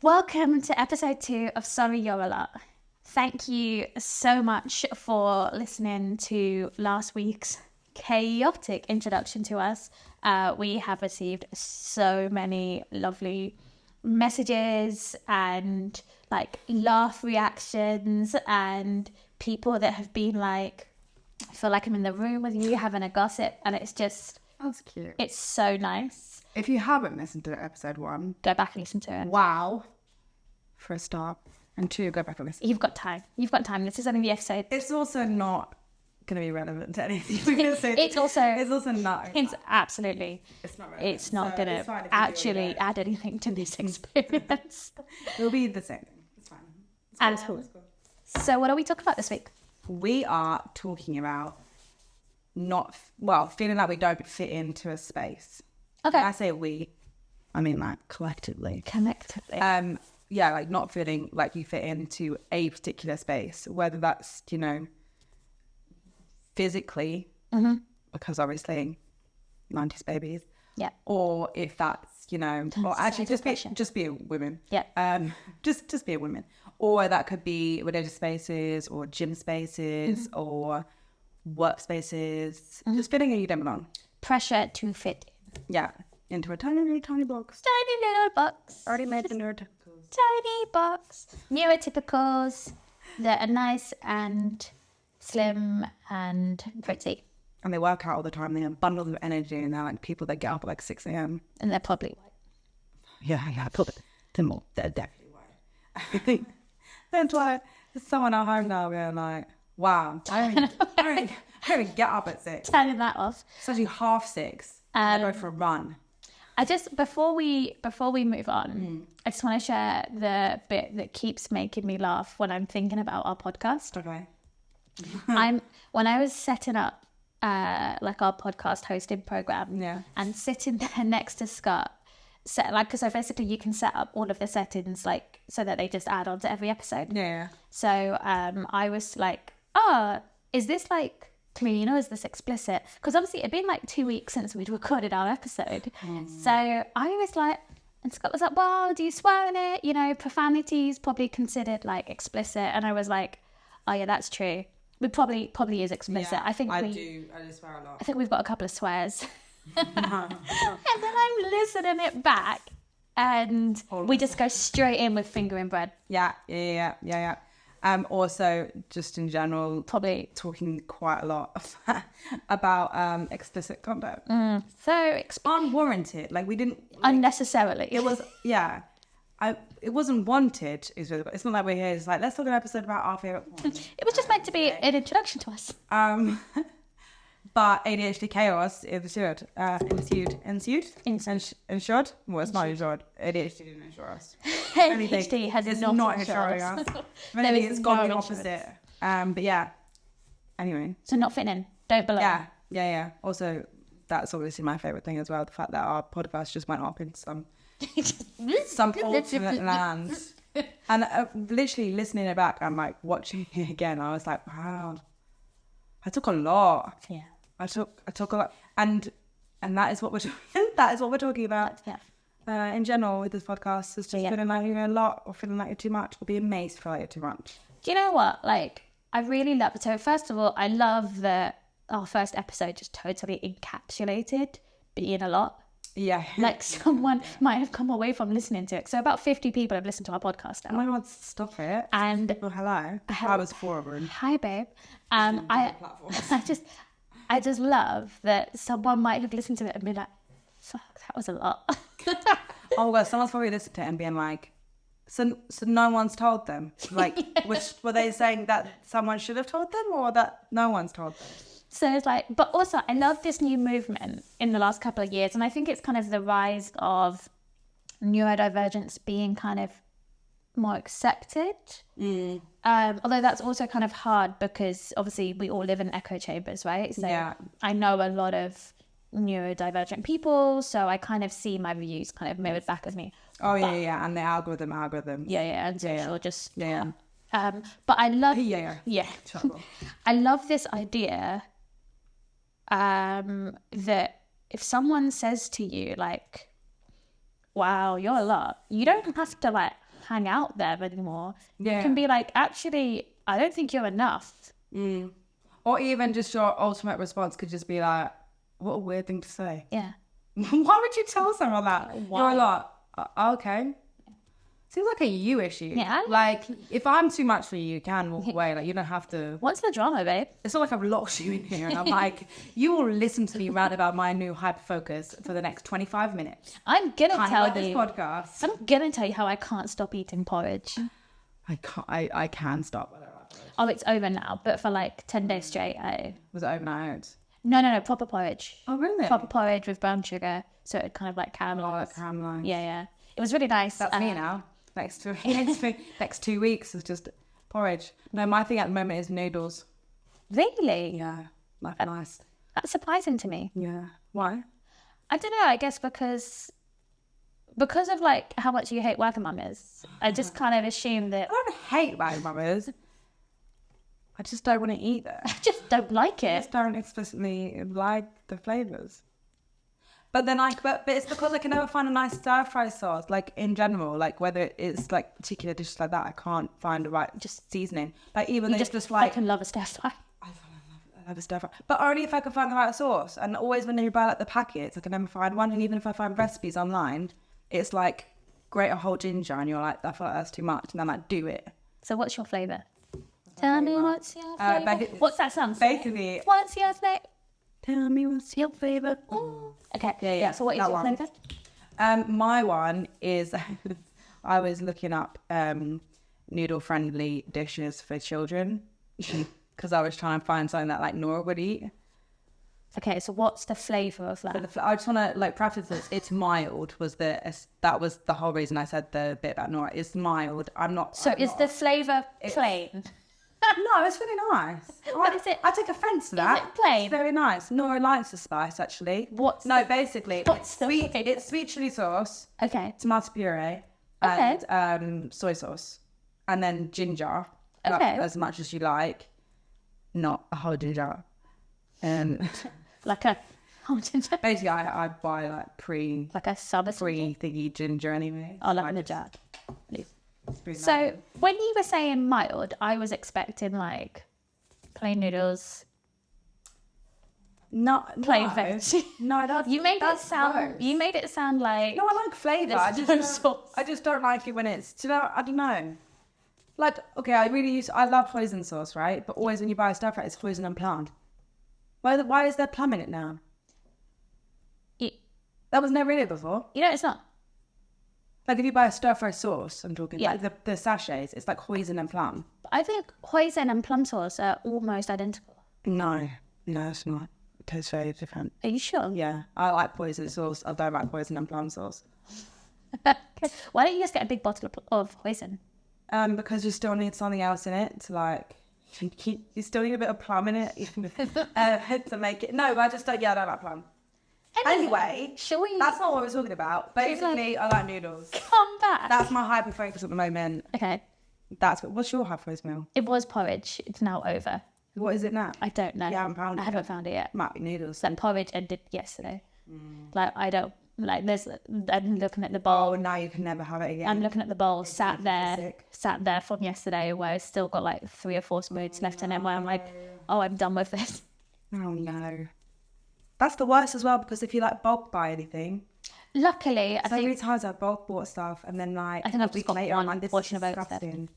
Welcome to episode 2 of Sorry You're a Lot. Thank you so much for listening to last week's chaotic introduction to us. We have received so many lovely messages and like laugh reactions and people that have been like, I feel like I'm in the room with you having a gossip, and it's just, that's cute. It's so nice. If you haven't listened to episode 1, go back and listen to it. Wow. For a start. And 2, go back and listen. You've got time. This is only the episode. It's also not going to be relevant to anything we're going to say. It's also not. It's absolutely. It's not relevant. It's not going to actually add anything to this experience. It'll be the same thing. It's fine. And it's cool. So what are we talking about this week? We are talking about feeling like we don't fit into a space. Okay. When I say we, I mean like collectively. Yeah, like not feeling like you fit into a particular space, whether that's, physically, because obviously 90s babies. Yeah. Or if that's, or actually just be a woman. Yeah. Just be a woman. Or that could be religious spaces or gym spaces or workspaces. Just fitting in, you don't belong. Pressure to fit in. Yeah. Into a tiny, tiny box. Tiny little box. Already made the neurotypicals. Tiny box. Neurotypicals that are nice and slim and pretty. And they work out all the time. They have bundles of energy, and they're like people that get up at like 6 a.m. And they're probably white. Yeah, probably. They're definitely white. That's why there's someone at home now being like, wow, I don't even get up at 6. Turning that off. It's actually 6:30. I go for a run. I just, before we move on, I just want to share the bit that keeps making me laugh when I'm thinking about our podcast. Okay. When I was setting up like our podcast hosting program, and sitting there next to Scott, so basically you can set up all of the settings like so that they just add on to every episode. Yeah. So I was like, is this like clean or is this explicit? Because obviously it'd been like 2 weeks since we'd recorded our episode. So I was like, and Scott was like, well, do you swear in it? Profanity is probably considered like explicit. And I was like, oh yeah, that's true. It probably is explicit. Yeah, I do swear a lot. I think we've got a couple of swears. And then I'm listening it back and we just go straight in with fingering bread. Yeah. Also, just in general, Probably talking quite a lot about explicit content. So unwarranted. Like we didn't unnecessarily. It was it wasn't wanted. It's not like we're here. It's like let's talk an episode about our favorite porn. It was just meant to be an introduction to us. But ADHD chaos ensued. Ensured? Well, it's not insured. ADHD didn't insure us. ADHD has not insuring us. If anything, it's gone the opposite. But yeah. Anyway. So not fitting in. Don't belong. Yeah. Also, that's obviously my favourite thing as well. The fact that our podcast just went up in some alternate lands. And literally listening it back and like watching it again, I was like, wow, I took a lot. Yeah. I took a lot, and that is what we're talking about. Yeah. In general with this podcast, is just feeling like you're a lot, or feeling like you're too much, or being amazed for like you're too much. Do you know what? Like, I really love it. So first of all, I love that our first episode just totally encapsulated being a lot. Yeah. Like someone might have come away from listening to it. So about 50 people have listened to our podcast now. Oh my God, stop it. And well, hello. I was 4 of them. Hi, babe. I just love that someone might have listened to it and been like, fuck, that was a lot. Oh, well, someone's probably listened to it and being like, so no one's told them? Like, were they saying that someone should have told them or that no one's told them? So it's like, but also I love this new movement in the last couple of years. And I think it's kind of the rise of neurodivergence being kind of more accepted. Although that's also kind of hard because obviously we all live in echo chambers, right? So yeah. I know a lot of neurodivergent people, so I kind of see my views kind of mirrored back at me. Oh yeah, and the algorithm. Yeah, and social just yeah. But I love yeah. I love this idea that if someone says to you like, wow, you're a lot, you don't have to like hang out there anymore. Yeah. You can be like, actually, I don't think you're enough. Or even just your ultimate response could just be like, what a weird thing to say. Yeah. Why would you tell someone that? Why? You're like, okay. Seems like a you issue. Yeah. Like, if I'm too much for you, you can walk away. Like, you don't have to. What's the drama, babe? It's not like I've locked you in here and I'm like, you will listen to me rant about my new hyperfocus for the next 25 minutes. I'm gonna Kind of tell like this you. podcast. I'm gonna tell you how I can't stop eating porridge. I can't. I can stop. I don't like porridge. Oh, it's over now. But for like 10 days straight, Was it overnight? no, proper porridge. Oh, really? Proper porridge with brown sugar, so it kind of like Oh, caramelized. like caramelized. Yeah. It was really nice. That's me now. Next 2 weeks is just porridge. No, my thing at the moment is noodles. Really? Yeah, like nice. That's surprising to me. Yeah. Why? I don't know. I guess because of like how much you hate Wagamama's, I just kind of assume that I don't hate Wagamama's. I just don't want to eat them. I just don't like I it. just don't explicitly like the flavors. But then but it's because I can never find a nice stir fry sauce, like in general, like whether it's like particular dishes like that, I can't find the right just seasoning. Like even You though just it's just like fucking love a stir fry. I love a stir fry, but only if I can find the right sauce. And always when you buy like the packets, I can never find one. And even if I find recipes online, it's like grate a whole ginger, and you're like, I feel like that's too much, and then like do it. So what's your flavour? Tell me what's your flavour. What's that sound? Basically, What's your flavour? tell me what's your flavour. Okay. Yeah. So what is that your one. flavour? My one is I was looking up noodle friendly dishes for children because I was trying to find something that like Nora would eat. Okay. So what's the flavour of that? I just want to like preface this. It's mild. That was the whole reason I said the bit about Nora. It's mild. So is the flavour plain? No, it's really nice. What is it? I take offence to that. it plain? It's very nice. Nora likes the spice actually. Basically, what's the sweet. flavour? It's sweet chili sauce. Okay. Tomato puree and soy sauce, and then ginger, like, Okay. as much as you like, not a whole ginger. And Like a ginger. basically, I buy like Like a summer thingy ginger anyway. Oh, like I in a just- jar. it's pretty So nice. when you were saying mild, I was expecting like plain noodles, plain veg. No, that's You made it that's sound. gross. You made it sound like. No, I like flavour. I There's just no don't, sauce. I just don't like it when it's. Do you know? I don't know. Like, okay, I love hoisin sauce, right? But always when you buy a stir fry, it's hoisin and plum. Why is there plum in it now? That was never in it before. You know, it's not. Like if you buy a stir fry sauce, I'm talking Yeah. like the sachets, it's like hoisin and plum. I think hoisin and plum sauce are almost identical. No, it's not. It tastes very different. Are you sure? Yeah, I like hoisin sauce. I don't like hoisin and plum sauce. Why don't you just get a big bottle of hoisin? Because you still need something else in it to like. You still need a bit of plum in it to make it. No, I just don't. Yeah, I don't like plum. Anyway, shall we? That's not what we're talking about. Basically, I like noodles. Come back. That's my hyper focus at the moment. Okay. What's your half roast meal? It was porridge. It's now over. What is it now? I don't know. You haven't found it I haven't found it yet. Might be noodles. That porridge ended yesterday. Like I don't like. I'm looking at the bowl. Oh, now you can never have it again. I'm looking at the bowl sat sick. there from yesterday where it's still got like 3 or 4 spoons left in it where I'm like, oh, I'm done with this. Oh no. That's the worst as well because if you like bulk buy anything, Luckily, I so many think times I've bulk bought stuff and then like I think I've a just week got later I'm one like, this portion is of oats left. disgusting.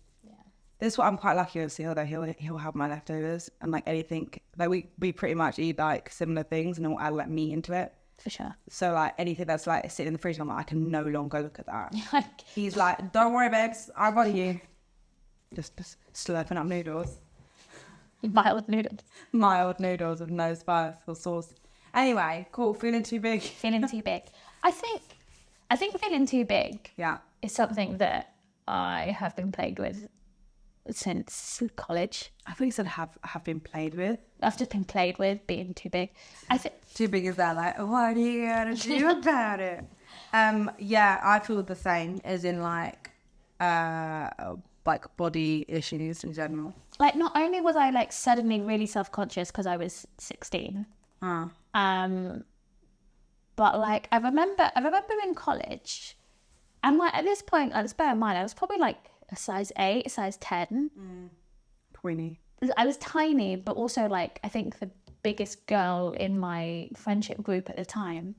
This is what I'm quite lucky with Seal though. He'll have my leftovers and like anything like we pretty much eat like similar things and then we'll add like meat into it. for sure. So like anything that's like sitting in the fridge, I'm like I can no longer look at that. Like, He's like, don't worry, babes, I got you. Just slurping up noodles. mild noodles. Mild noodles with no spice or sauce. Anyway, cool. Feeling too big. Feeling too big. I think feeling too big Yeah. is something that I have been plagued with since college. I thought you said have been played with. I've just been plagued with being too big. I think Too big is that like, what are you gonna do about it? Yeah, I feel the same as in like body issues in general. like not only was I like suddenly really self-conscious because I was 16, but like I remember in college, And like at this point, let's bear in mind, I was probably like a size 8, size 10. 20. I was tiny, but also like I think the biggest girl in my friendship group at the time.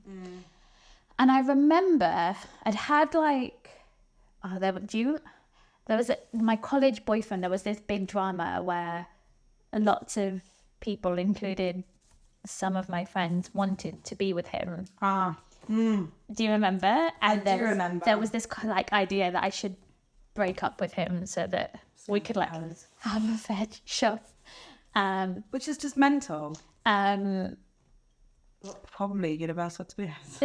And I remember I'd had like, my college boyfriend, there was this big drama where lots of people, including some of my friends, wanted to be with him. Do you remember? And I do remember. There was this like idea that I should break up with him so that we could like have a friendship. Which is just mental. It Probably universal experience.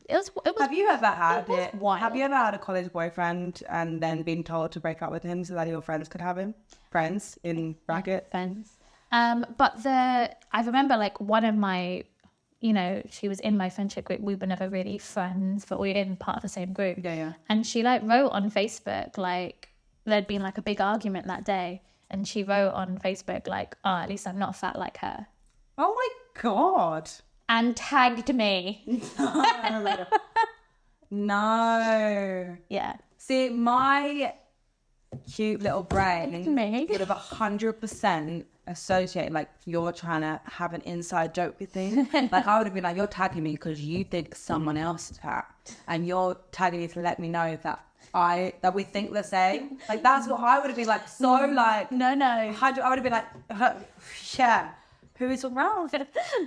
was Have you ever had it? wild. Have you ever had a college boyfriend and then been told to break up with him so that your friends could have him? Friends in bracket. friends. But I remember like one of my, she was in my friendship group. We were never really friends, but we were in part of the same group. Yeah. And she like wrote on Facebook, like there'd been like a big argument that day. And she wrote on Facebook like, oh, at least I'm not fat like her. Oh my God. And tagged me. No. Yeah. See, my cute little brain Me. would have 100% associated like you're trying to have an inside joke with me. Like I would have been like, you're tagging me because you think someone else is fat, and you're tagging me to let me know that we think the same. Like that's what I would have been like. So like No. I would have been like, yeah. Who is around? Who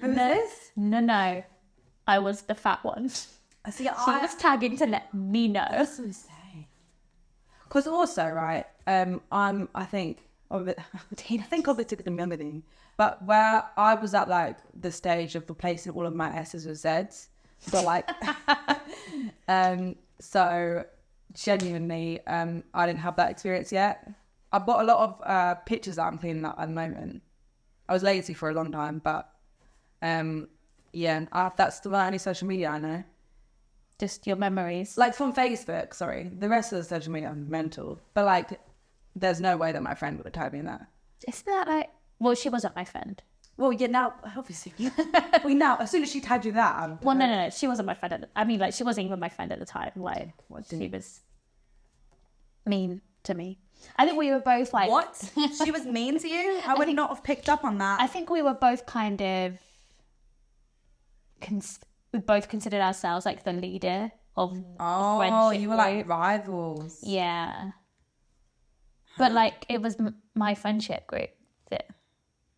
is this? No. I was the fat one. See, She was tagging to let me know. Because also, right, I think of it, the memory, but where I was at like the stage of replacing all of my S's with Z's. So like, so genuinely, I didn't have that experience yet. I've got a lot of pictures that I'm cleaning up at the moment. I was lazy for a long time, but that's the only social media I know. Just your memories. Like from Facebook, sorry. The rest of the social media are mental. But like, there's no way that my friend would have tagged me in that. Isn't that like... Well, she wasn't my friend. Well, yeah, now, obviously. Now, as soon as she tagged you that... Well, no. She wasn't my friend. She wasn't even my friend at the time. Like, she was mean to me. I think we were both like... What? She was mean to you? I would not have picked up on that. I think we were both kind of... we both considered ourselves like the leader of Oh, friendship you were like rivals. Yeah. But like, it was my friendship group that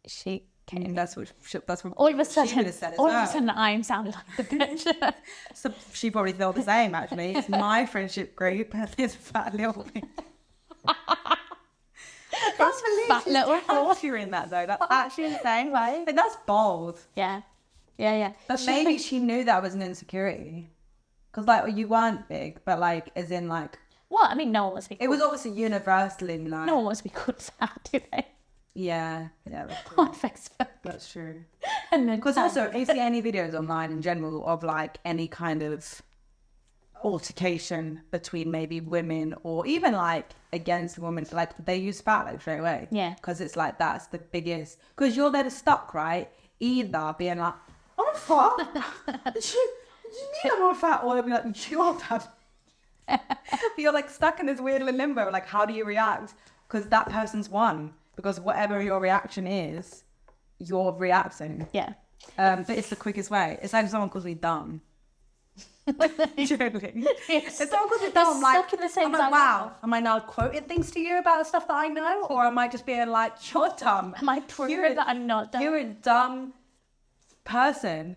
she came. That's what All of a she would sudden, have said as all of well. a sudden, I'm sounding like the bitch. So she probably felt the same, actually. It's my friendship group. This fat little thing. That's fat little horse. You're in that though. That's actually insane, right? Like, that's bold. Yeah. But maybe she knew that was an insecurity. Because like you weren't big, but like as in like. Well, I mean, no one wants to be. It was obviously universally like. No one wants to be called fat, do they? Yeah, that's true. On Facebook. That's true. And then Because also, if you see any videos online in general of like any kind of altercation between maybe women or even like against women, like they use fat like straight away. Yeah. Because it's like that's the biggest. Because you're then stuck, right? Either being like, I'm fat. You mean I'm not fat? Or be like, you're fat. You're like stuck in this weird limbo. Like, how do you react? Because that person's won. Because whatever your reaction is, you're reacting. Yeah. But it's the quickest way. It's like if someone calls me dumb. Literally. If someone calls me dumb, I'm like, in the same I'm like, wow. Am I now quoting things to you about stuff that I know? Or am I just being like, you're dumb? Am I proving that I'm not dumb? You're a dumb person.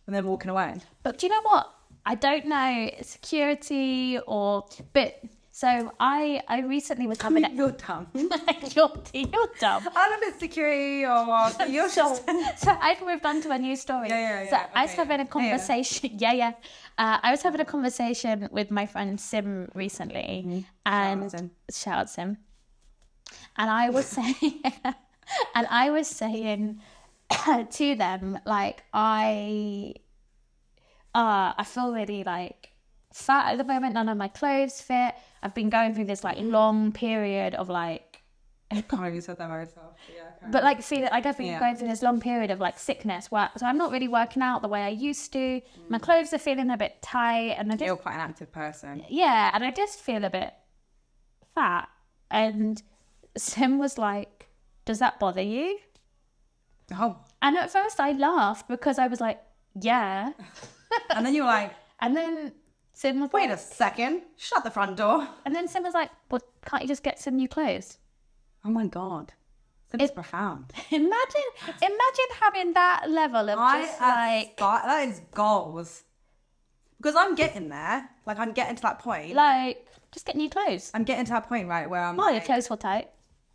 And then walking away. But do you know what? I don't know security or... But... So I recently was having... You're dumb. You're dumb. I don't know if it's security or... You're So I've moved on to a new story. Yeah. So I was having a conversation... Yeah. I was having a conversation with my friend Sim recently. And shout out Sim. And I was saying... to them, like, I feel really, like, fat at the moment. None of my clothes fit. I've been going through this, like, long period of, like, I can't even said that myself. Yeah, But like, see, I definitely Yeah. going through this long period of like sickness where, so I'm not really working out the way I used to. My clothes are feeling a bit tight, and I just, You're quite an active person. yeah, and I just feel a bit fat. And Sim was like, does that bother you? Oh. And at first I laughed because I was like, yeah. And then you were like, And then Sim was wait like, a second, shut the front door. and then Sim was like, well, can't you just get some new clothes? Oh my God. That's profound. Imagine having that level of just like, that is goals. Because I'm getting there. Like, I'm getting to that point. just get new clothes. I'm getting to that point, right, where I'm Well, your like, clothes feel tight.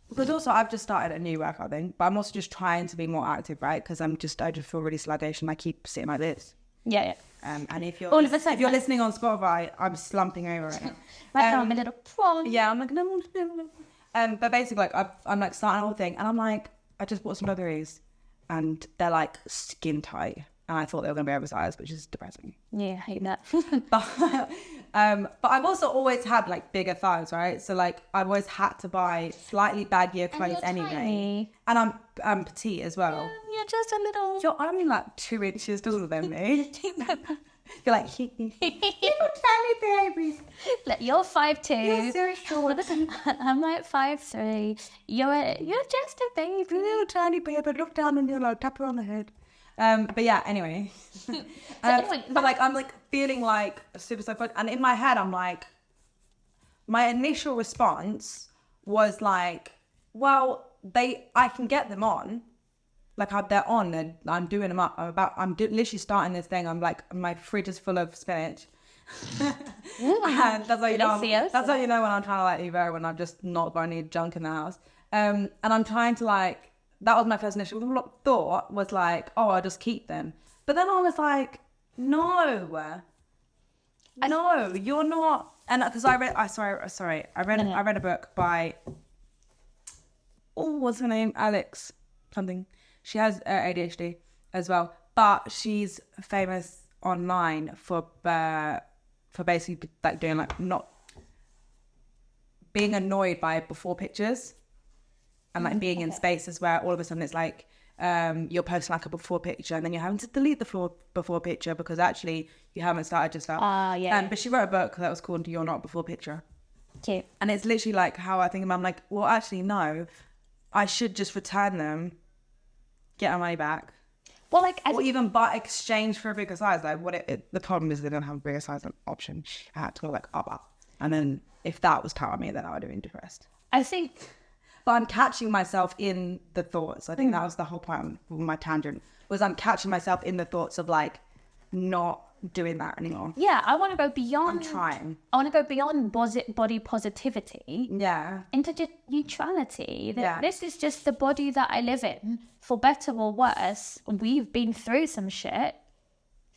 because also I've just started a new workout thing, but I'm also just trying to be more active, right? Because I just feel really sluggish and I keep sitting like this. Yeah. And if you're All of a sudden, if you're listening on Spotify, I'm slumping over right now. Right now I'm a little prawn. Yeah, I'm like no. But basically, like I'm like starting a whole thing, and I'm like, I just bought some dungarees, and they're like skin tight, and I thought they were gonna be oversized, which is depressing. Yeah, I hate that. But I've also always had like bigger thighs, right? So like I've always had to buy slightly baggier clothes you're anyway, tiny. and I'm petite as well. You're just a little. You're only like 2 inches taller than me. You're like little tiny babies. Look, you're 5'2". You're so short. I'm like 5'3". You're just a baby. Little tiny baby. Look down and you're like tap her on the head. But yeah, anyway. But like I'm like feeling like super so, and in my head I'm like, my initial response was like, well, I can get them on. Like they're on and I'm doing them up. Literally starting this thing. I'm like, my fridge is full of spinach. And that's how you know. That's how you know when I'm trying to like eat better, when I'm just not got any junk in the house. And I'm trying to like. That was my first initial thought. Was like, oh, I'll just keep them. But then I was like, no, you're not. And because I read a book by. Oh, what's her name? Alex something. She has ADHD as well, but she's famous online for basically like doing like not being annoyed by before pictures and like being in spaces where all of a sudden it's like you're posting like a before picture and then you're having to delete the before picture because actually you haven't started just out. But she wrote a book that was called You're Not Before Picture. Cute. And it's literally like how I think about. I'm like, well, actually no, I should just return them. Get our money back. Well, like, or even exchange for a bigger size. Like, the problem is they don't have a bigger size option. I had to go like up. And then if that was telling me, then I would have been depressed. I think. But I'm catching myself in the thoughts. I think that was the whole point of my tangent, was I'm catching myself in the thoughts of like not doing that anymore. Yeah, I want to go beyond. I'm trying. I want to go beyond body positivity. Yeah. Into just neutrality. Yeah. This is just the body that I live in. For better or worse, we've been through some shit.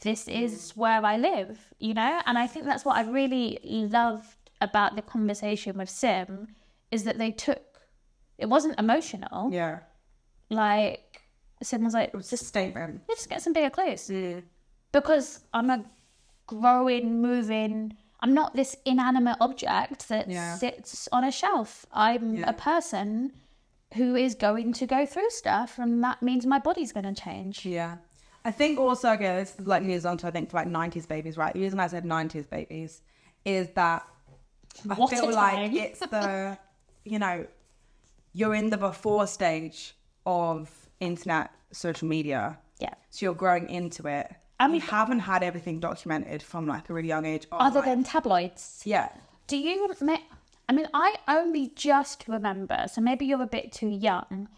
This is where I live, you know? And I think that's what I really loved about the conversation with Sim, is that it wasn't emotional. Yeah. Like, Sim was like, It was just a statement. just get some bigger clothes. Yeah. Because I'm a growing, moving, I'm not this inanimate object that sits on a shelf. I'm a person who is going to go through stuff, and that means my body's going to change. Yeah. I think also, okay, this is like leads on to, I think, for like 90s babies, right? The reason I said 90s babies is that I feel like it's the, you know, you're in the before stage of internet, social media. Yeah. So you're growing into it. And we haven't had everything documented from like a really young age. Other than tabloids. Yeah. Do you, I mean, I only just remember, so maybe you're a bit too young,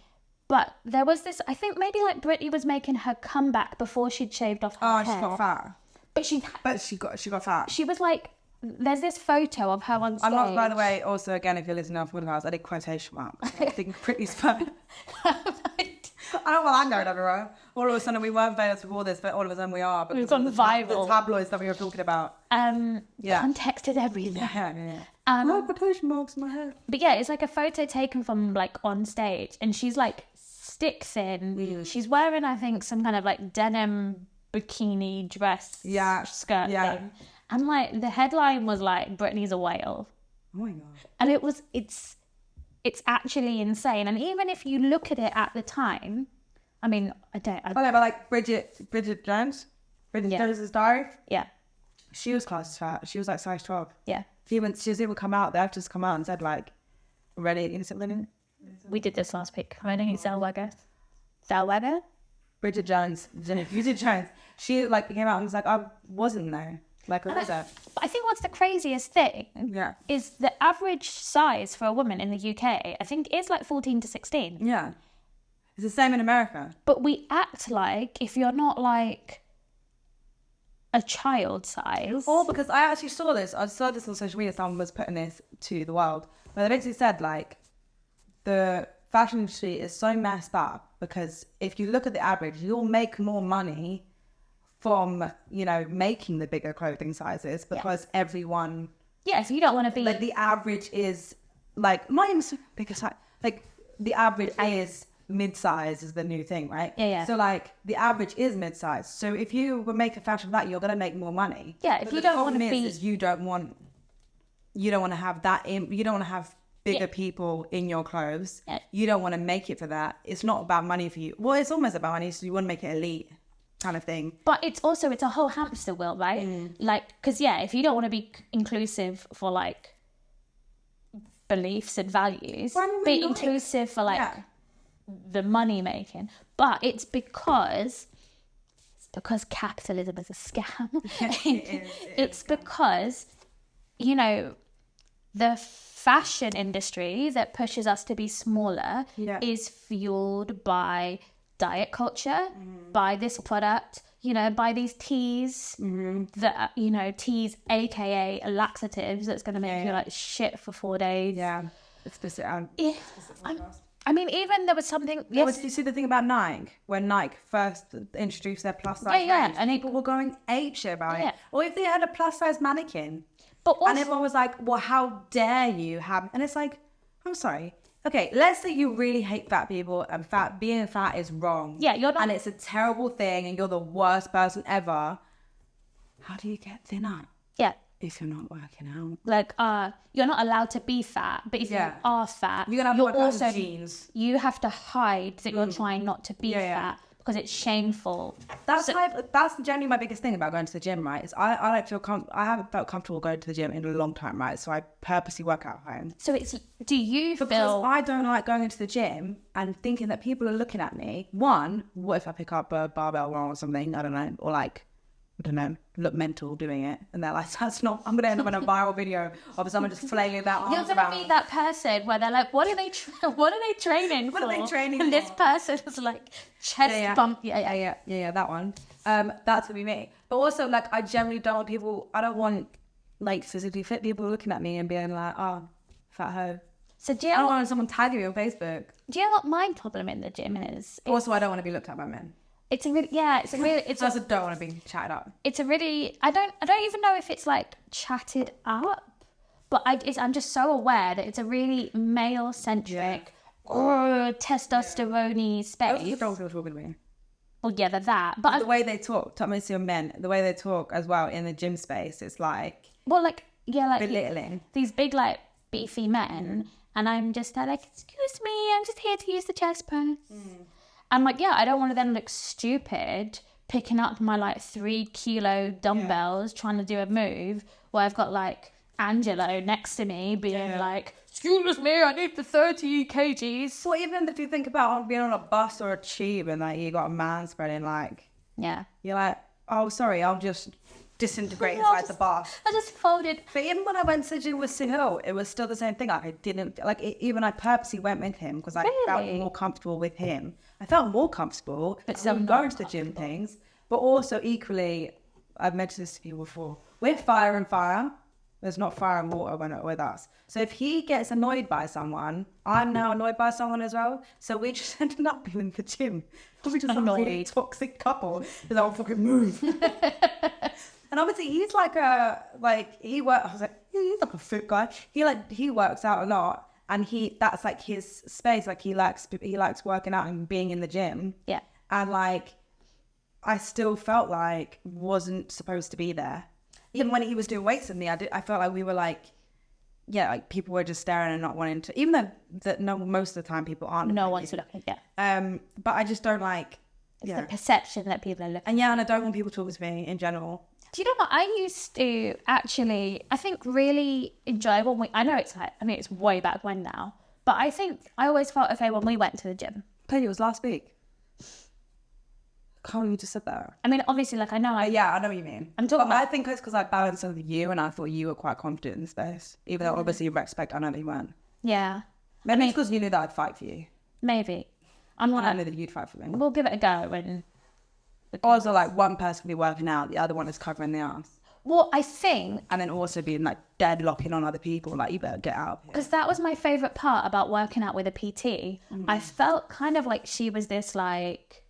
but there was this, I think maybe like Britney was making her comeback before she'd shaved off her hair. She got fat. But she got fat. She was like, there's this photo of her on stage. I'm not, by the way, also again, if you're listening off Woodhouse, I did quotation marks. I think Britney's fat. I don't want that going everywhere. All of a sudden we weren't famous before this, but all of a sudden we are. We've gone viral. The tabloids that we were talking about. Context is everything. Yeah. Quotation marks in my head. But yeah, it's like a photo taken from like on stage, and she's like stick thin. Mm. She's wearing, I think, some kind of like denim bikini dress skirt thing. And like the headline was like, Britney's a whale. Oh my God. And It's actually insane. And even if you look at it at the time, I mean, but like Bridget Jones, Jones's Diary. Yeah. She was classed as fat. She was like size 12. Yeah. She was even come out. They have just come out and said like, ready to eat something. We did this last week. I don't eat Zellweger. Bridget Jones. She like came out and was like, I wasn't there. Like, what was that? But I think what's the craziest thing is the average size for a woman in the UK, I think, is like 14 to 16. Yeah. It's the same in America. But we act like if you're not like a child size. Or because I actually saw this. I saw this on social media. Someone was putting this to the world. But they basically said like the fashion industry is so messed up because if you look at the average, you'll make more money from, you know, making the bigger clothing sizes because everyone... Yeah, if you don't want to be... Like, the average is, like, not even so bigger size. Like, the average is mid-size is the new thing, right? Yeah. So, like, the average is mid-size. So, if you were making fashion of that, you're going to make more money. Yeah, if you don't want to be... You don't want to have that... You don't want to have bigger people in your clothes. Yeah. You don't want to make it for that. It's not about money for you. Well, it's almost about money, so you want to make it elite. Kind of thing, but it's a whole hamster wheel, right? Like, because if you don't want to be inclusive for like beliefs and values, be inclusive for like the money making. But it's because capitalism is a scam. It's because, you know, the fashion industry that pushes us to be smaller is fueled by diet culture, by this product, you know, by these teas that, you know, teas aka laxatives that's going to make you like shit for 4 days. Explicit. I mean, even there was something... Did you see the thing about Nike? When Nike first introduced their plus size range, and people were going apeshit about it. Or if they had a plus size mannequin. But also, and everyone was like, well, how dare you have... And it's like, I'm sorry. Okay, let's say you really hate fat people and being fat is wrong. Yeah, you're not... And it's a terrible thing and you're the worst person ever. How do you get thinner? Yeah. If you're not working out. Like, you're not allowed to be fat, but if you are fat, you're gonna have also jeans. You have to hide that you're trying not to be fat because it's shameful. That's generally my biggest thing about going to the gym, right? Is I haven't felt comfortable going to the gym in a long time, right? So I purposely work out at home. So do you feel... Because I don't like going into the gym and thinking that people are looking at me. One, what if I pick up a barbell wrong or something? I don't know. Or like, I don't know, look mental doing it. And they're like, that's not... I'm going to end up in a viral video of someone just flailing that arms around. You're going to be that person where they're like, what are they training for? And this person is like, chest bump. Yeah, that one. That's to be me. But also, like, I generally don't want people... I don't want, like, physically fit people looking at me and being like, oh, fat hoe. So I don't want someone tagging me on Facebook. Do you know what my problem in the gym is? Also, I don't want to be looked at by men. I also don't want to be chatted up. It's a really, I don't even know if it's like chatted up, but I'm just so aware that it's a really male-centric, testosterone-y space. Don't feel talking to me. Well, yeah, they're that. But the way they talk, to men, the way they talk as well in the gym space, it's like... Well, like, like... belittling. These big, like, beefy men, and I'm just like, excuse me, I'm just here to use the chest press. I'm like, I don't want to then look stupid picking up my like 3 kilo dumbbells trying to do a move where I've got like Angelo next to me being like, excuse me, I need the 30 kgs. Well, even if you think about being on a bus or a tube and like you got a man spreading like, you're like, oh, sorry, I'll just disintegrate inside the bus. I just folded. But even when I went to the gym with Sahil, it was still the same thing. Like I didn't even I purposely went with him because I felt more comfortable with him. I felt more comfortable going to the gym things, but also equally, I've mentioned this to people before. We're fire and fire. There's not fire and water with us. So if he gets annoyed by someone, I'm now annoyed by someone as well. So we just ended up being in the gym. We just a really toxic couple. Because I'll fucking move. And obviously he's like he works. I was like, he's like a fit guy. He works out a lot. And that's like his space. Like he likes working out and being in the gym. Yeah. And like, I still felt like wasn't supposed to be there. Even when he was doing weights with me, I felt like we were like yeah, like people were just staring and not wanting to, even though that no, most of the time people aren't. No one's looking. Yeah. But I just don't like. It's the perception that people are looking. And and I don't want people talking to me in general. Do you know what I used to actually? I think really enjoy when I know it's like, I mean, it's way back when now, but I think I always felt okay when we went to the gym. I told you it was last week. Can't you just said that? I mean, obviously, like I know. I know what you mean. I'm talking but about. I think it's because I balanced with you, and I thought you were quite confident in the space, even though obviously you respect. I know that you weren't. Yeah. Maybe it's because you knew that I'd fight for you. Maybe. I knew that you'd fight for me. We'll give it a go when. Also, like one person be working out, the other one is covering the ass. Well, I think. And then also being like deadlocking on other people, like you better get out. Because that was my favourite part about working out with a PT. I felt kind of like she was this like.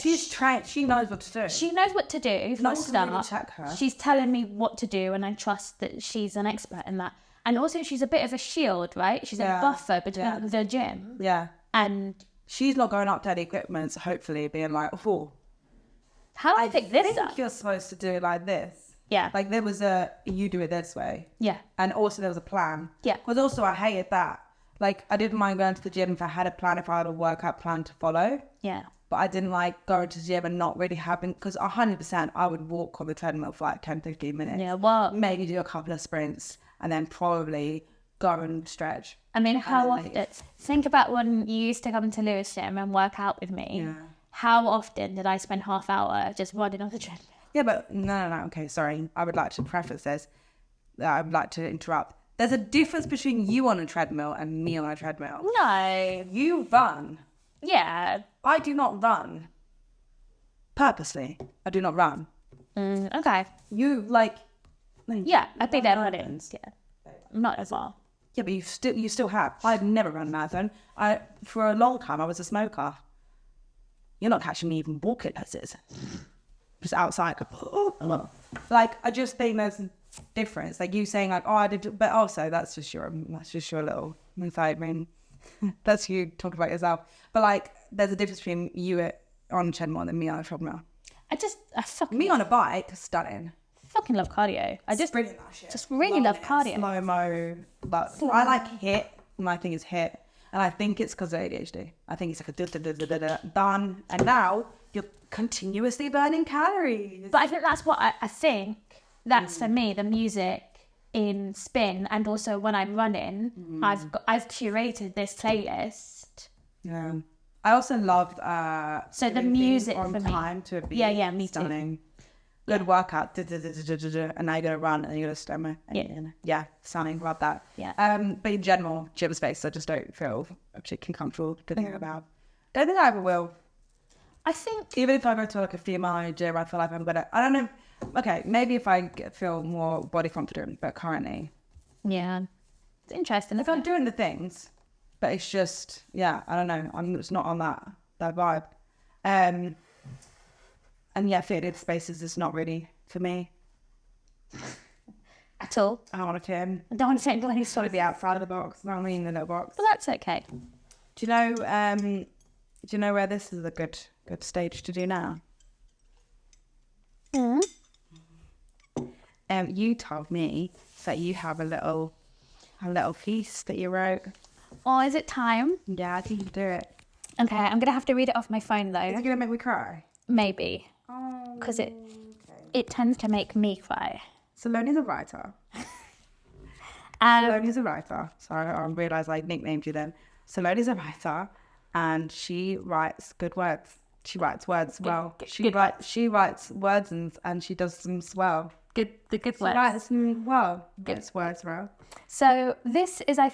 She's trained. She knows what to do. She knows what to do. For no a one start, can really check her. She's telling me what to do, and I trust that she's an expert in that. And also, she's a bit of a shield, right? She's a buffer between the gym. Yeah. And she's not going up to the equipment, so hopefully being like, oh, how do I pick this up? You're supposed to do it like this. Yeah. Like there was you do it this way. Yeah. And also there was a plan. Yeah. Because also I hated that. Like I didn't mind going to the gym if I had a plan, if I had a workout plan to follow. Yeah. But I didn't like going to the gym and not really having, because 100% I would walk on the treadmill for like 10, 15 minutes. Yeah, well. Maybe do a couple of sprints and then probably go and stretch. I mean, how often? Think about when you used to come to Lewis Gym and work out with me. Yeah. How often did I spend half hour just running on the treadmill? Yeah, but no. Okay, sorry. I would like to preface this. I would like to interrupt. There's a difference between you on a treadmill and me on a treadmill. No. You run. Yeah. I do not run. Purposely. I do not run. Okay. You like... Yeah, I think that happens. Yeah. Not as well. Yeah, but you still have. I've never run a marathon. For a long time, I was a smoker. You're not catching me even walking as is. Just outside. Like, I just think there's a difference. Like you saying like, oh, I did, but also that's just your little inside mean. That's you talking about yourself. But like, there's a difference between you on a treadmill and me on a treadmill. Me on a bike, stunning. Fucking love cardio. I just brilliant that shit. Just really love cardio. Slow mo, but I like HIIT. My thing is HIIT, and I think it's because of ADHD. I think it's like a done, and now you're continuously burning calories. But I think that's what I think. That's for me the music in spin, and also when I'm running, I've curated this playlist. Yeah, I also loved so the music on for time me. to be me stunning. Too. Good workout, and now you're gonna run and you're gonna stomach. Yeah, stunning. Love that. Yeah. But in general, gym space, I just don't feel particularly comfortable doing about. Don't think I ever will. I think even if I go to like a female gym, I feel like I'm gonna. I don't know. Okay, maybe if I feel more body confident, but currently, yeah, it's interesting. If I'm doing the things, but it's just I don't know. I'm just not on that vibe. And yeah, fitted spaces is not really for me. At all. I don't want to gym. I don't want to say anything. Sort of be outside of the box. Not really in the little box. Well, that's okay. Do you know where this is a good stage to do now? You told me that you have a little piece that you wrote. Oh, is it time? Yeah, I think you can do it. Okay, I'm gonna have to read it off my phone though. Is it gonna make me cry? Maybe. Because it tends to make me cry. Saloni's a writer. Saloni's a writer. Sorry, I realised I nicknamed you then. Saloni's a writer, and she writes good words. She writes words well. She writes words and she does them well. The good words. She writes them well. Gets words well. So this is, I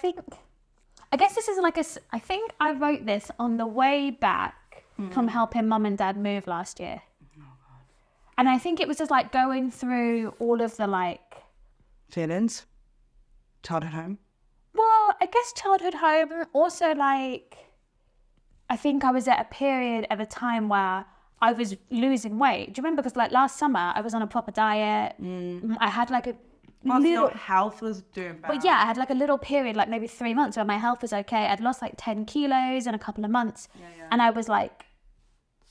guess this is like I think I wrote this on the way back from helping mum and dad move last year. Oh, God. And I think it was just like going through all of the like... feelings? Childhood home? Well, I guess childhood home. Also like, I think I was at a period of a time where I was losing weight. Do you remember? Because like last summer I was on a proper diet. I had like a... Your health was doing bad. But yeah, I had like a little period, like maybe 3 months where my health was okay. I'd lost like 10 kilos in a couple of months. And I was like,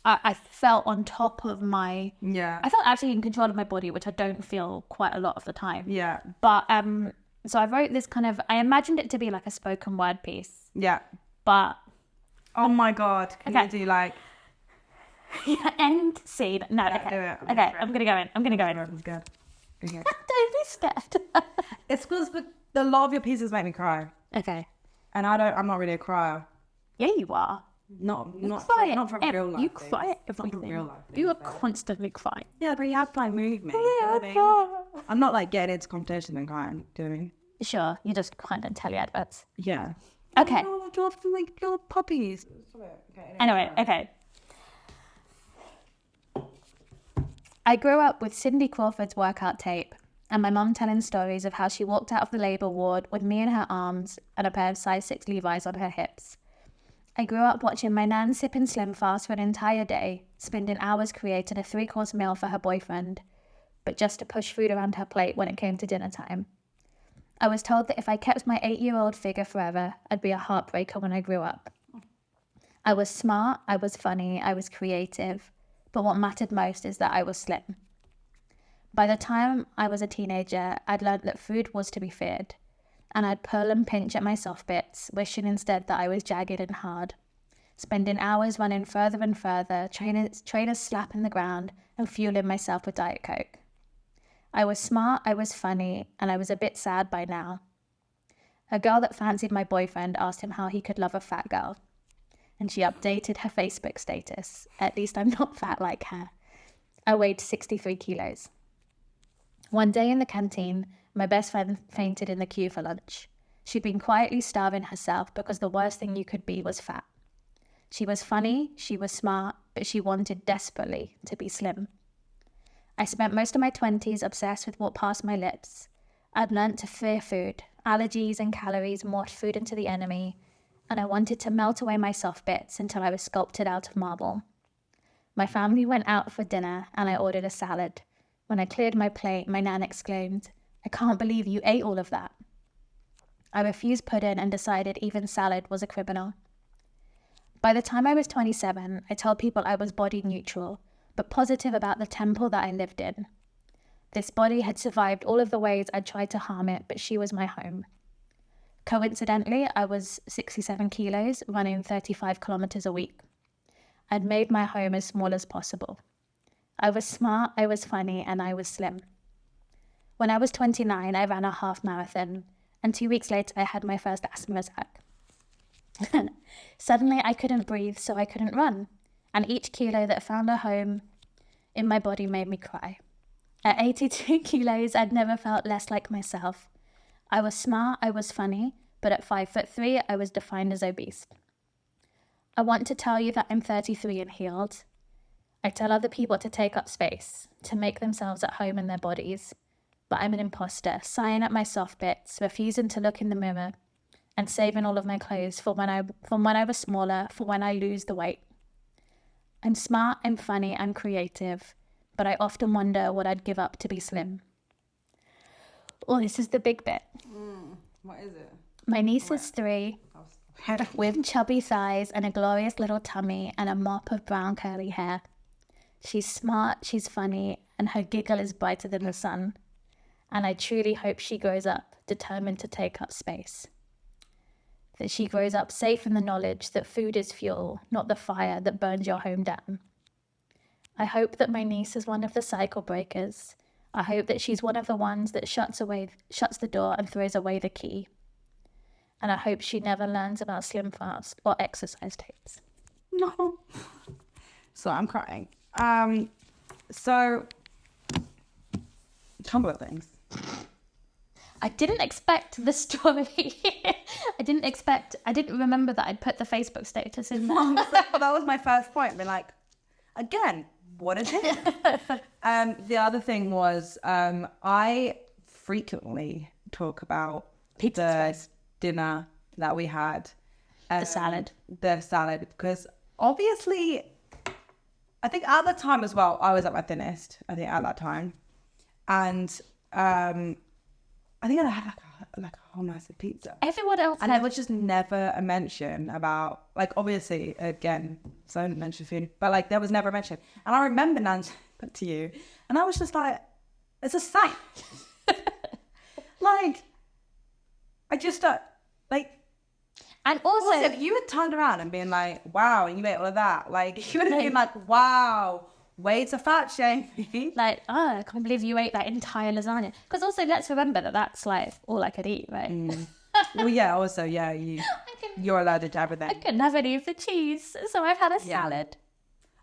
I felt on top of my... Yeah. I felt actually in control of my body, which I don't feel quite a lot of the time. Yeah. But So I wrote this kind of, I imagined it to be like a spoken word piece, Yeah. but Oh my God. Can you do like... end scene. No, Yeah, okay. do it. Okay, I'm going to go in. I'm scared. Okay. Don't be scared. It's because a lot of your pieces make me cry. Okay. And I'm not really a crier. Yeah, you are. Not from real life. You cry at Not from everything. real life. You are constantly crying. Yeah, but you have to like move me. I'm not like getting into competition and crying. Do you know what I mean? Sure, you just kind of telly adverts. Yeah. Okay. Oh, like little puppies. Anyway, okay. I grew up with Cindy Crawford's workout tape and my mum telling stories of how she walked out of the labour ward with me in her arms and a pair of size 6 Levi's on her hips. I grew up watching my nan sipping Slim Fast for an entire day, spending hours creating a 3-course meal for her boyfriend, but just to push food around her plate when it came to dinner time. I was told that if I kept my 8-year-old figure forever, I'd be a heartbreaker when I grew up. I was smart, I was funny, I was creative, but what mattered most is that I was slim. By the time I was a teenager, I'd learned that food was to be feared, and I'd pull and pinch at my soft bits, wishing instead that I was jagged and hard, spending hours running further and further, trainers slapping the ground and fueling myself with Diet Coke. I was smart, I was funny, and I was a bit sad by now. A girl that fancied my boyfriend asked him how he could love a fat girl, and she updated her Facebook status. At least I'm not fat like her. I weighed 63 kilos. One day in the canteen, my best friend fainted in the queue for lunch. She'd been quietly starving herself because the worst thing you could be was fat. She was funny, she was smart, but she wanted desperately to be slim. I spent most of my 20s obsessed with what passed my lips. I'd learnt to fear food. Allergies and calories morphed food into the enemy, and I wanted to melt away my soft bits until I was sculpted out of marble. My family went out for dinner, and I ordered a salad. When I cleared my plate, my nan exclaimed, "I can't believe you ate all of that." I refused pudding and decided even salad was a criminal. By the time I was 27, I told people I was body neutral, but positive about the temple that I lived in. This body had survived all of the ways I'd tried to harm it, but she was my home. Coincidentally, I was 67 kilos, running 35 kilometers a week. I'd made my home as small as possible. I was smart, I was funny, and I was slim. When I was 29, I ran a half marathon, and 2 weeks later, I had my first asthma attack. Suddenly, I couldn't breathe, so I couldn't run, and each kilo that found a home in my body made me cry. At 82 kilos, I'd never felt less like myself. I was smart, I was funny, but at 5'3", I was defined as obese. I want to tell you that I'm 33 and healed. I tell other people to take up space, to make themselves at home in their bodies, but I'm an imposter, sighing at my soft bits, refusing to look in the mirror, and saving all of my clothes from when I was smaller, for when I lose the weight. I'm smart, I'm funny, I'm creative, but I often wonder what I'd give up to be slim. Oh, this is the big bit. What is it? My niece is 3, with chubby thighs and a glorious little tummy and a mop of brown curly hair. She's smart, she's funny, and her giggle is brighter than the sun. And I truly hope she grows up determined to take up space. That she grows up safe in the knowledge that food is fuel, not the fire that burns your home down. I hope that my niece is one of the cycle breakers. I hope that she's one of the ones that shuts the door and throws away the key. And I hope she never learns about Slim Fast or exercise tapes. No. So I'm crying. So, couple of things. I didn't expect the story. I didn't remember that I'd put the Facebook status in there. That was my first point. Being like, again, what is it? The other thing was, I frequently talk about the dinner that we had. The salad, because obviously, I think at the time as well, I was at my thinnest, I think at that time. And I think I had like a whole massive pizza. everyone else And there was just never a mention about, like, obviously, again, so I didn't mention food, but like there was never a mention. And I remember Nan said that to you, and I was just like, it's a sight. Like, I just don't, like, And also if you had turned around and been like, wow, and you ate all of that, like, you would have been like, wow, way to fat shame. like, oh, I can't believe you ate that entire lasagna. Because also, let's remember that that's like all I could eat, right? Well, yeah, also, yeah, you're allergic to everything. I couldn't have any of the cheese, so I've had a salad.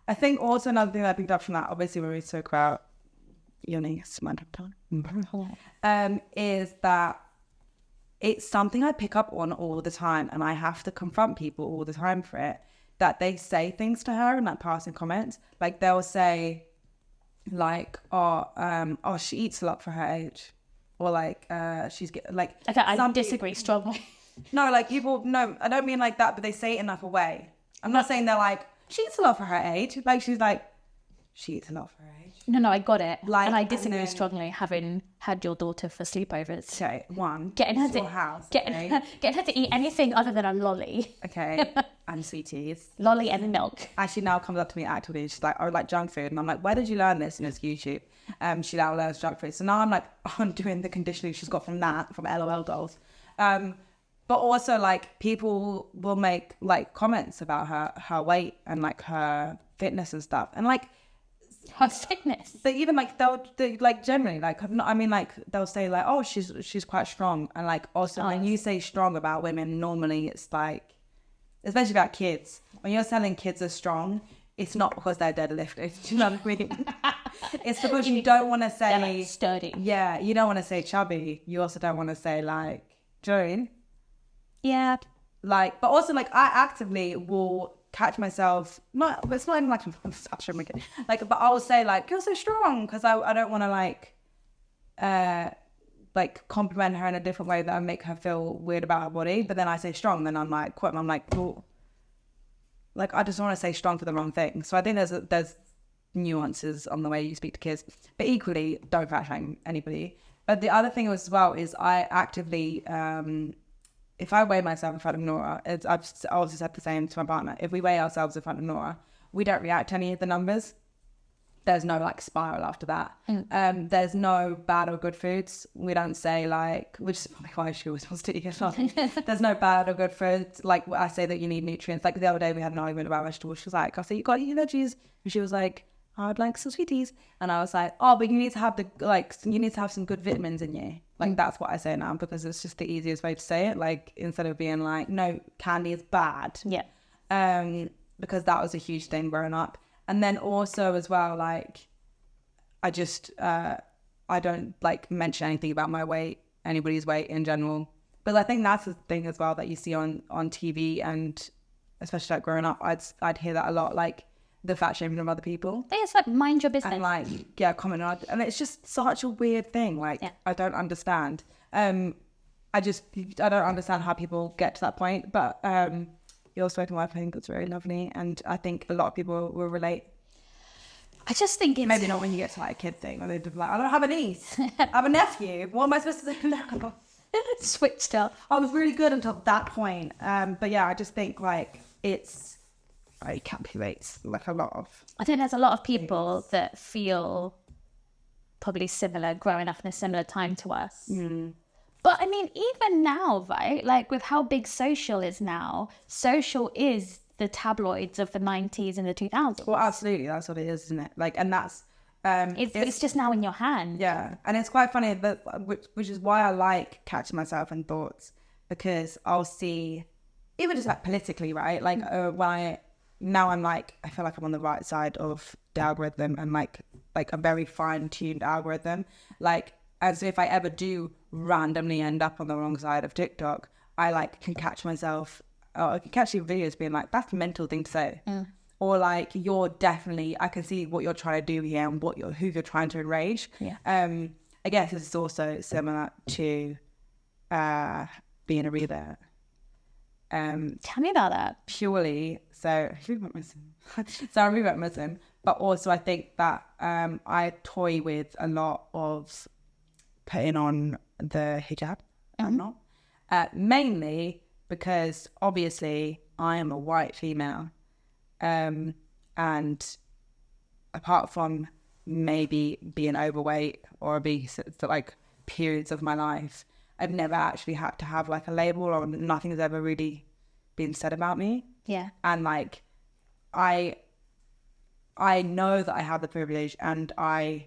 I think also another thing that I picked up from that, obviously, when we talk about is that it's something I pick up on all the time, and I have to confront people all the time for it, that they say things to her in like passing comments. Like they'll say like, oh, she eats a lot for her age. Or like, she's like... Okay, I disagree strongly. No, like people, no, I don't mean like that, but they say it in like a way. I'm not saying they're like, she eats a lot for her age. Like she's like, she eats a lot for her age. No, I got it. Like, and I disagree strongly, having had your daughter for sleepovers. Okay, Getting her to house, getting her to eat anything other than a lolly. Okay, and sweeties. Lolly and milk. She now comes up to me actively. She's like, "I like junk food," and I'm like, "Where did you learn this?" And it's YouTube. She now learns junk food. So now I'm like, I'm doing the conditioning she's got from LOL dolls. But also like people will make like comments about her weight and like her fitness and stuff, and like Her fitness. they even like they'll like generally like I mean like they'll say like, oh, she's quite strong, and like also when you say strong about women, normally it's like, especially about kids, when you're selling kids as strong, it's not because they're deadlifting. Do you know what I mean? It's because you don't want to say They're like sturdy. Yeah, you don't want to say chubby. You also don't want to say like, do you know what I mean? Yeah. Like, but also like I actively will catch myself, it's not even like I'm such a like, but I will say like, you're so strong, because I don't want to like compliment her in a different way that I make her feel weird about her body. But then I say strong, then I'm like, quote, I'm like, cool. Like I just want to say strong for the wrong thing. So I think there's nuances on the way you speak to kids, but equally don't fat shame anybody. But the other thing as well is I actively if I weigh myself in front of Nora, I've also said the same to my partner. If we weigh ourselves in front of Nora, we don't react to any of the numbers. There's no like spiral after that. There's no bad or good foods. We don't say like, which is probably why she always wants to eat it. There's no bad or good foods. Like I say that you need nutrients. Like the other day we had an argument about vegetables. She was like, I said, you got to eat veggies. And she was like, I'd like some sweeties. And I was like, oh, but you need to have you need to have some good vitamins in you. Like that's what I say now, because it's just the easiest way to say it. Like instead of being like, no, candy is bad. Yeah. Because that was a huge thing growing up. And then also as well, like I just I don't like mention anything about my weight, anybody's weight in general. But I think that's the thing as well that you see on TV, and especially like growing up, I'd hear that a lot, like the fat shaming of other people. It's like mind your business. And like, yeah, comment on it. And it's just such a weird thing. Like, I don't understand. I don't understand how people get to that point. But your spoken word, I think that's very lovely. And I think a lot of people will relate. I just think it's... Maybe not when you get to like a kid thing, where they're like, I don't have a niece. I have a nephew. What am I supposed to do? Switched up. I was really good until that point. But yeah, I just think like it captivates like a lot of... I think there's a lot of people that feel probably similar, growing up in a similar time to us. But I mean, even now, right? Like with how big social is now, social is the tabloids of the 90s and the 2000s. Well, absolutely. That's what it is, isn't it? Like, and that's... it's just now in your hand. Yeah. And it's quite funny, that which is why I like catching myself in thoughts, because I'll see, even just like politically, right? Like now I'm like, I feel like I'm on the right side of the algorithm, and like a very fine-tuned algorithm. Like, and so if I ever do randomly end up on the wrong side of TikTok, I like can catch myself, or I can catch your videos being like, that's a mental thing to say. Or like, you're definitely, I can see what you're trying to do here and who you're trying to enrage. Yeah. I guess it's also similar to being a reader. Tell me about that. Purely, so I'm revert Muslim, but also I think that I toy with a lot of putting on the hijab. I'm not. Mainly because obviously I am a white female. And apart from maybe being overweight or obese at like periods of my life, I've never actually had to have like a label, or nothing has ever really been said about me. Yeah. And like I know that I have the privilege, and I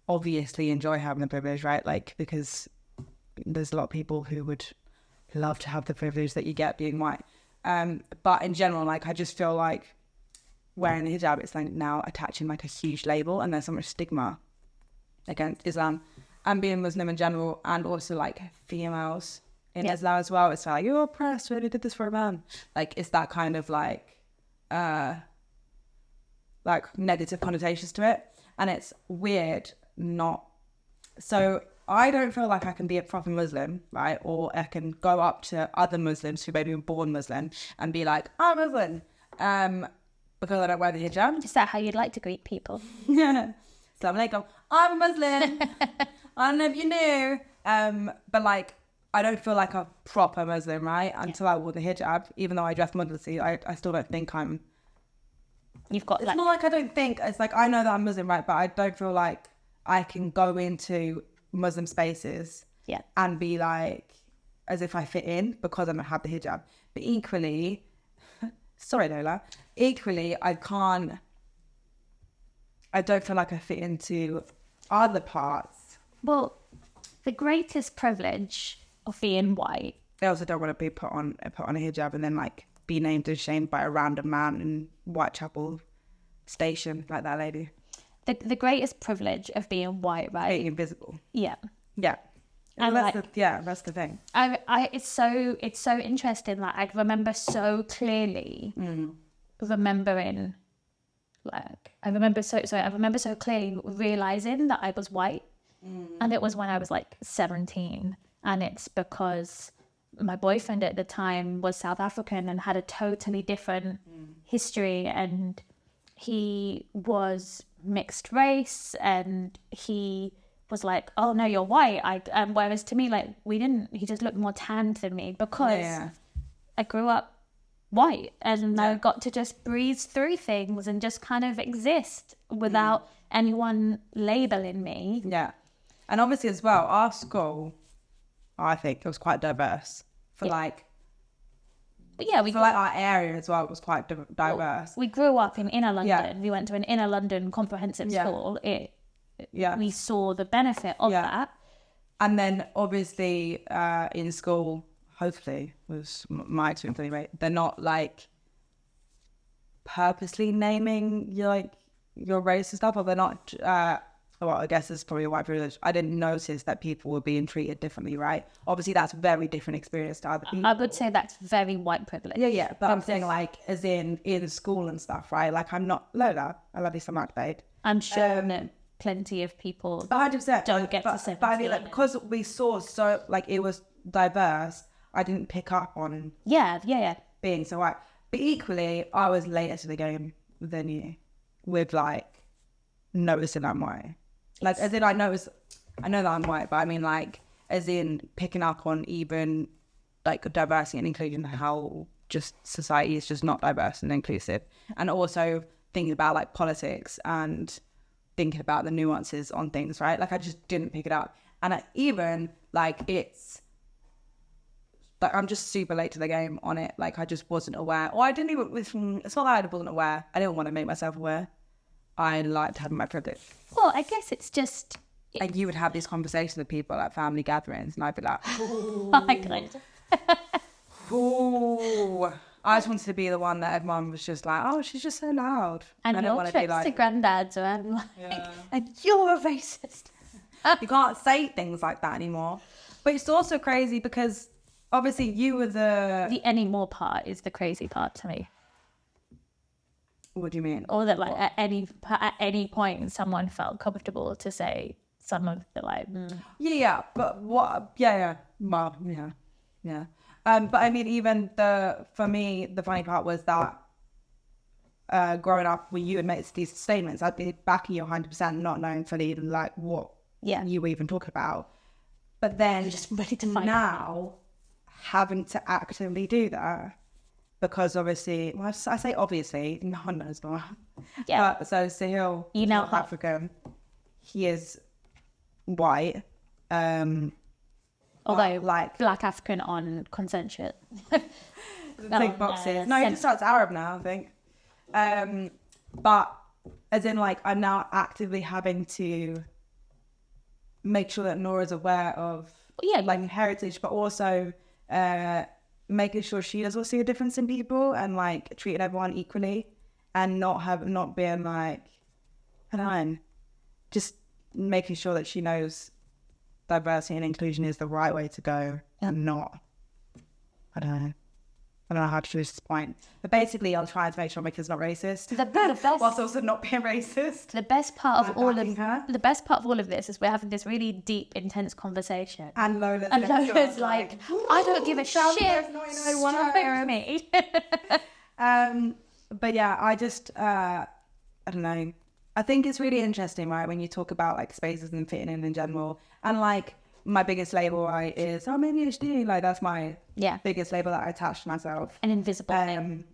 obviously enjoy having the privilege, right? Like, because there's a lot of people who would love to have the privilege that you get being white. But in general, like, I just feel like wearing the hijab, it's like now attaching like a huge label, and there's so much stigma against Islam and being Muslim in general, and also like females in Islam as well. It's like, you're oppressed, really did this for a man. Like, it's that kind of like negative connotations to it, and it's weird. So I don't feel like I can be a proper Muslim, right? Or I can go up to other Muslims who maybe were born Muslim and be like, I'm Muslim, because I don't wear the hijab. Is that how you'd like to greet people? Yeah. Assalamu alaikum. I'm Muslim. I don't know if you knew. But like, I don't feel like a proper Muslim, right? Until I wore the hijab, even though I dress modestly, I still don't think I'm. You've got. It's not like I don't think. It's like I know that I'm Muslim, right? But I don't feel like I can go into Muslim spaces and be like as if I fit in because I don't have the hijab. But equally, sorry Lola, I don't feel like I fit into other parts. Well, the greatest privilege of being white. I also don't want to be put on a hijab and then like be named and shamed by a random man in Whitechapel station like that lady. The greatest privilege of being white, right? Being invisible. Yeah. Yeah. And that's the thing. It's so interesting that I remember so clearly remembering, like, I remember so clearly realizing that I was white. And it was when I was like 17, and it's because my boyfriend at the time was South African and had a totally different history, and he was mixed race, and he was like, oh no, you're white. Whereas to me, like, he just looked more tanned than me because I grew up white, and I got to just breeze through things and just kind of exist without anyone labeling me. Yeah. And obviously as well, our school, I think it was quite diverse for like, but yeah, our area as well was quite diverse. We grew up in inner London. Yeah. We went to an inner London comprehensive school. We saw the benefit of that. And then obviously in school, hopefully, was my experience anyway, they're not like purposely naming your race and stuff, or they're not. Well, I guess it's probably a white privilege. I didn't notice that people were being treated differently, right? Obviously, that's a very different experience to other people. I would say that's very white privilege. Yeah. But I'm saying, like, as in school and stuff, right? Like, I'm not Lola. I love you so much, babe. I'm sure that plenty of people 100% don't get to say. But I mean, like, because we saw so, like, it was diverse, I didn't pick up on being so white. But equally, I was later to the game than you with, like, noticing I'm white. Like, as in, I know that I'm white, but I mean, like, as in picking up on even, like, diversity and inclusion, how just society is just not diverse and inclusive. And also thinking about, like, politics and thinking about the nuances on things, right? Like, I just didn't pick it up. And it's, like, I'm just super late to the game on it. Like, I just wasn't aware. Or I didn't even, it's not that I wasn't aware. I didn't want to make myself aware. I liked having my privilege. Well, I guess it's just... And you would have these conversations with people at family gatherings, and I'd be like, ooh. Ooh. I just wanted to be the one that everyone was just like, oh, she's just so loud. And your trips to granddad's were like, and you're a racist. You can't say things like that anymore. But it's also crazy because obviously you were the anymore part is the crazy part to me. What do you mean? Or that, like, at any point someone felt comfortable to say some of the, like... Yeah, but what... Yeah. Well, yeah. But I mean, even for me, the funny part was that growing up when you would make these statements, I'd be backing you 100%, not knowing fully, like, what you were even talking about. But then just ready to find now, having to actively do that, because obviously, well, I say obviously, no one knows more. Yeah. So Sahil, South African, he is white, Although, like Black African on consensual. big boxes. No, he just starts Arab now, I think. But as in, like, I'm now actively having to make sure that Nora's aware of like heritage, but also making sure she does also see a difference in people and like treating everyone equally and not being like, I don't know, just making sure that she knows diversity and inclusion is the right way to go and not, I don't know how to do this point. But basically, I'll try to make sure my kid's not racist. Whilst also not being racist. The best part of all of this is we're having this really deep, intense conversation. And Lola's like, I don't give a shit. Stroke me. But yeah, I just, I don't know. I think it's really interesting, right, when you talk about like spaces and fitting in general. And like, my biggest label, right, is maybe HD. Like, that's my biggest label that I attach to myself. An invisible and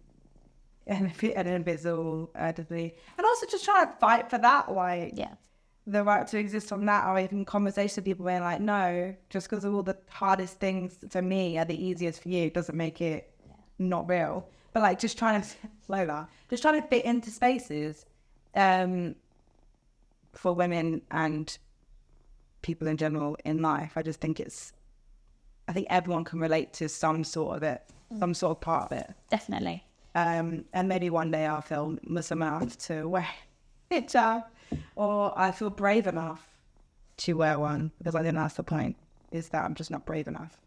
invisible, definitely. And also just trying to fight for that, like, the right to exist on that, or even conversations with people being like, no, just because all the hardest things for me are the easiest for you doesn't make it not real. But like, just trying to fit into spaces for women and people in general in life. I just think I think everyone can relate to some sort of it, some sort of part of it. Definitely. And maybe one day I'll feel Muslim enough to wear hijab, or I feel brave enough to wear one, because I think that's the point, is that I'm just not brave enough.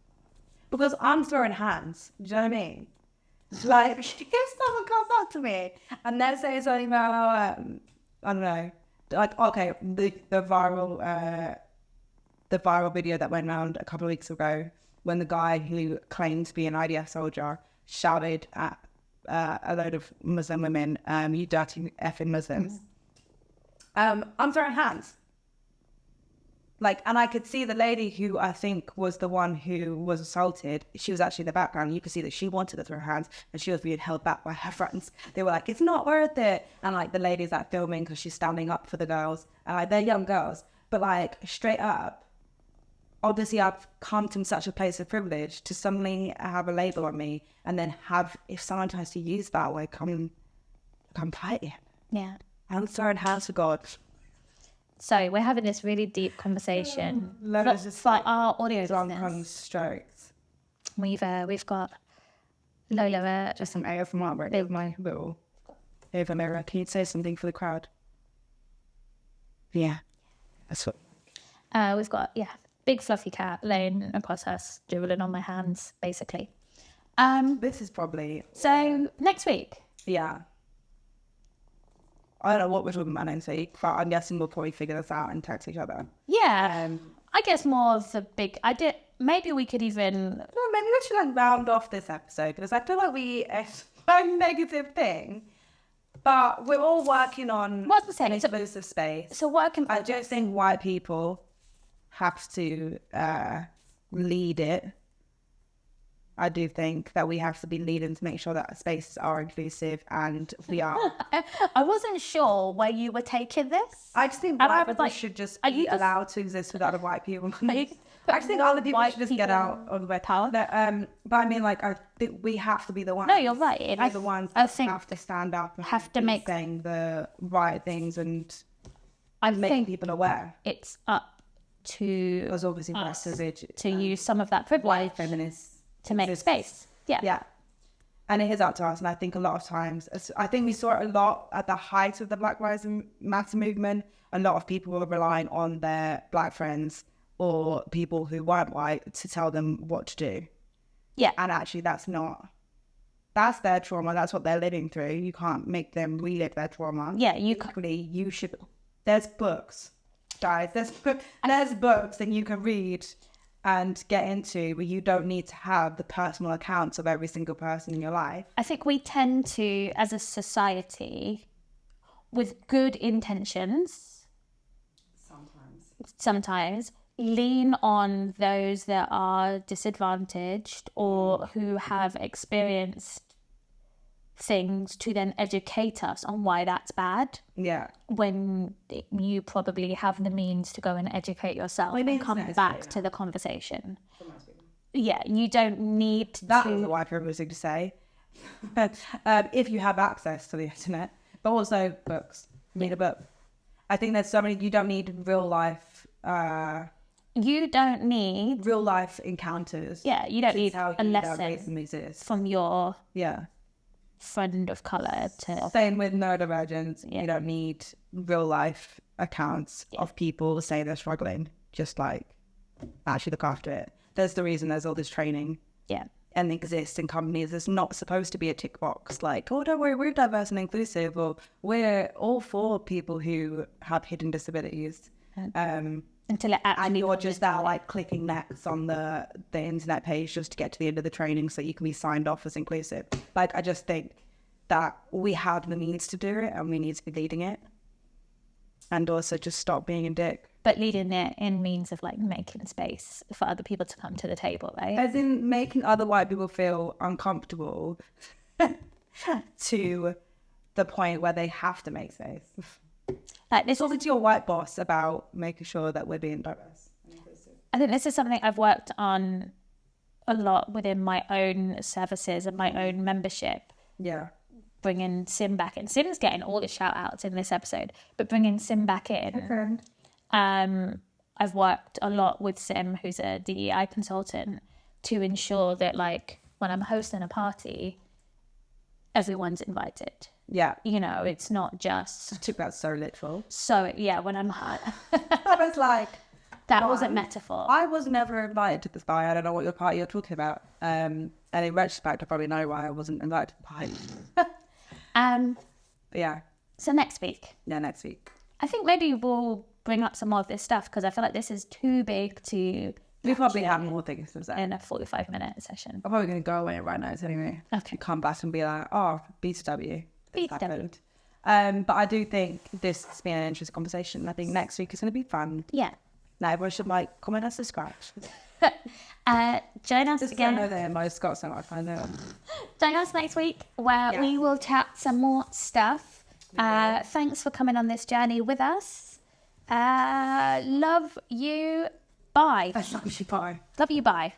Because I'm throwing hands, do you know what I mean? Like, if someone comes up to me and they say something about, I don't know, like, okay, the viral video that went around a couple of weeks ago when the guy who claimed to be an IDF soldier shouted at a load of Muslim women, you dirty effing Muslims. I'm throwing hands. Like, and I could see the lady who I think was the one who was assaulted. She was actually in the background. You could see that she wanted to throw hands and she was being held back by her friends. They were like, it's not worth it. And like the lady's like filming because she's standing up for the girls. And like, they're young girls. But like, straight up, obviously I've come to such a place of privilege to suddenly have a label on me and then have, if someone tries to use that, like, come fighting. Yeah. I'm throwing hands to God. So we're having this really deep conversation. Just like our audio long strokes. We've got Lola. Just an air from Margaret. There's my little over mirror. Can you say something for the crowd? Yeah, that's what. We've got big fluffy cat laying across us, dribbling on my hands, basically. This is probably so next week. Yeah. I don't know what we're talking about next week, but I'm guessing we'll probably figure this out and text each other. Yeah. I guess more of the big idea. Maybe we could even. Well, maybe we should like round off this episode because I feel like it's a negative thing, but we're all working on an inclusive space. So working. I just think white people have to lead it. I do think that we have to be leading to make sure that spaces are inclusive, and we are. I wasn't sure where you were taking this. I just think white people should just be allowed to exist without other white people. I just think other people should just get out of their power. But I mean, like, I think we have to be the ones. No, you're right. We're the ones that have to stand up and have to make saying the right things and make people aware. It's up to us, obviously, to use some of that privilege, feminists, to make space. Yeah. And it is up to us. And I think a lot of times, I think we saw it a lot at the height of the Black Lives Matter movement. A lot of people were relying on their black friends or people who weren't white to tell them what to do. Yeah. And actually that's their trauma. That's what they're living through. You can't make them relive their trauma. Yeah. You should, there's books, guys. There's books that you can read and get into where you don't need to have the personal accounts of every single person in your life. I think we tend to, as a society, with good intentions, sometimes lean on those that are disadvantaged or who have experienced things to then educate us on why that's bad, Yeah. when you probably have the means to go and educate yourself and come back to the conversation. Yeah, you don't need That to... is a white privilege thing to say. If you have access to the internet, but also books. Read a book. I think there's so many, you don't need real life You don't need... real life encounters. Yeah, you don't need how a you know lesson racism exists. from your Yeah. friend of colour to... Same with neurodivergence. Yeah. You don't need real life accounts of people saying they're struggling. Just like actually look after it. There's the reason there's all this training. Yeah. And exists in companies. There's not supposed to be a tick box like, oh, don't worry, we're diverse and inclusive, or we're all for people who have hidden disabilities. Until it actually... And you're just there like clicking next on the internet page just to get to the end of the training so you can be signed off as inclusive. Like, I just think that we have the means to do it and we need to be leading it. And also just stop being a dick. But leading it in means of like making space for other people to come to the table, right? As in making other white people feel uncomfortable to the point where they have to make space. Like this Talking to your white boss about making sure that we're being diverse and inclusive. I think this is something I've worked on a lot within my own services and my own membership. Yeah. Bringing Sim back in. Sim's getting all the shout outs in this episode, but bringing Sim back in. I've worked a lot with Sim, who's a DEI consultant, to ensure that like when I'm hosting a party, everyone's invited. Yeah. You know, it's not just... I took that so literal. So, yeah, when I'm... I was like... That wasn't metaphor. I was never invited to this party. I don't know what your party you're talking about. And in retrospect, I probably know why I wasn't invited to the party. But yeah. So next week. Yeah, next week. I think maybe we'll bring up some more of this stuff because I feel like this is too big to... We probably have more things to say. In a 45-minute session. I'm probably going to go away and write notes anyway. Okay. Come back and be like, oh, BTW. BTW. But I do think this has been an interesting conversation. I think next week is going to be fun. Yeah. Now everyone should like, comment and subscribe. Join us Just again. I know they're most got so much. I know. Join us next week where we will chat some more stuff. Thanks for coming on this journey with us. Love you. Bye. Love you. Bye. Love you. Bye.